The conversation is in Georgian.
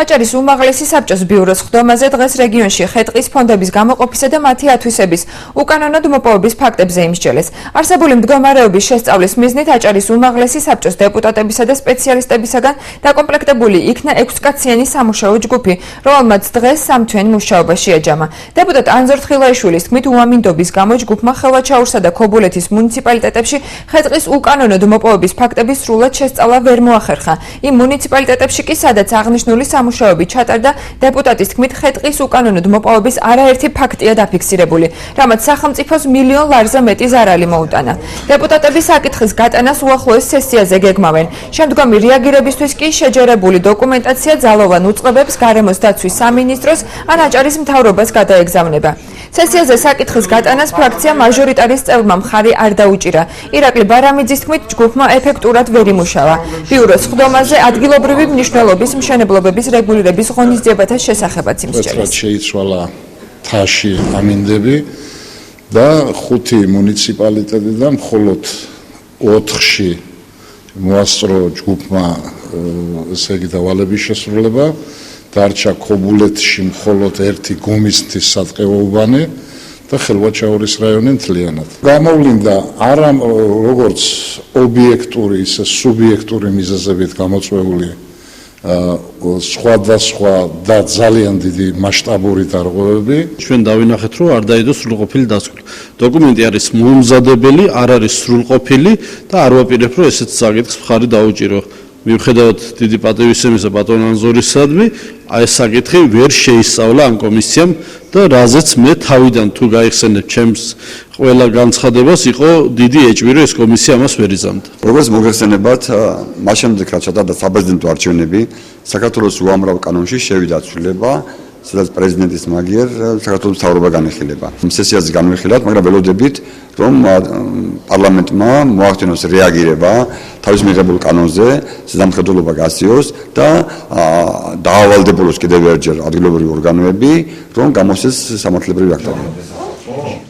აჭარის უმაღლესი საბჭოს ბიუროს ხდომაზე დღეს რეგიონში ხე-ტყის ფონდების გამოყოფისა და მათი ათვისების უკანონოდ მოპოვების ფაქტებზე იმსჯელეს. არსებული მდგომარეობის შესწავლის მიზნით აჭარის უმაღლესი საბჭოს დეპუტატებისა და სპეციალისტებისაგან დაკომპლექტებული იქნა 6-კაციანი სამუშაო ჯგუფი, რომელმაც დღეს 3 თვიანი მუშაობა შეაჯამა. დეპუტატ ანზორ თხილაიშვილის თქმით, უამინდობის გამო ჯგუფმა ხელვაჩაურსა და ქობულეთის მუნიციპალიტეტებში ხე-ტყის უკანონოდ მოპოვების ფაქტების სრულად შესწავლა ვერ მოახერხა. იმ მუნიციპალიტეტებში კი სადაც აღნიშნული სამუშაოები ჩატარდა, დეპუტატის თქმით, ხე-ტყის უკანონოდ მოპოვების არაერთი ფაქტია დაფიქსირებული, რამაც სახელმწიფოს $1,000,000 ლარზე მეტი ზარალი მოუტანა. დეპუტატები საკითხის გატანას უახლოეს სესიაზე გეგმავენ. შემდგომი რეაგირებისთვის კი შეჯერებული დოკუმენტაცია ძალოვან უწყებებს გარემოს დაცვის სამინისტროს ან აჭარის მთავრობას გადაეგზავნება. სესიაზე საკითხის გატანას ფრაქცია მაჟორიტარის წევრმა მხარი არ დაუჭირა. ირაკლი ბარამიძის თქმით, ჯგუფმა ეფექტურად ვერ იმუშავა. ბიუროს ხდომაზე ადგილობრივი მნიშვნელობის მშენებლობების რეგულირების ღონისძიებათა შესახებაც იმსჯელეს. შეიცვალა თაში ამინდები და 5 მუნიციპალიტეტიდან მხოლოდ 4-ში მოასწრო ჯგუფმა ესე იგი დავალების შესრულება. დარჩა ქობულეთში მხოლოდ 1 გომისთის სატყეო უბანი და ხელვაჩაურის რაიონი მთლიანად. გამოვლინდა არა როგორც ობიექტური, ისე სუბიექტური მიზეზებით გამოწვეული სხვადასხვა და ძალიან დიდი მასშტაბური დარღვევები. ჩვენ დავინახეთ, რომ არ დაიდოს სრულყოფილი დასკვნა. დოკუმენტი არის მოუმზადებელი, არ არის სრულყოფილი და არ ვაპირებ, რომ ესეთ საკითხს მხარი დაუჭირო. მიუხედავად დიდი პატივისცემისა ბატონ ანზორისადმი, ეს საკითხი ვერ შეისწავლა ამ კომისიამ და რაზეც მე თავიდან თუ გაიხსენებ ჩემს ყველა განცხადებას, იყო დიდი ეჭვი, რომ ეს კომისია ამას ვერ იზამდა. როგორც მოგეხსენებათ, მას შემდეგ რაც ჩატარდა საპრეზიდენტო არჩევნები, საქართველოს უამრავ კანონში შევიდა ცვლილება, სადაც პრეზიდენტის მაგიერ საქართველოს მთავრობა განეხილება. სესიაზე განვიხილავთ, მაგრამ ველოდებით, რომ პარლამენტმა მოახდინოს რეაგირება თავის მიღებულ კანონზე, ზედამხედველობა გასიოს და დაავალდებულოს კიდევ ერთხელ ადგილობრივი ორგანოები, რომ გამოსცეს სამართლებრივი აქტები.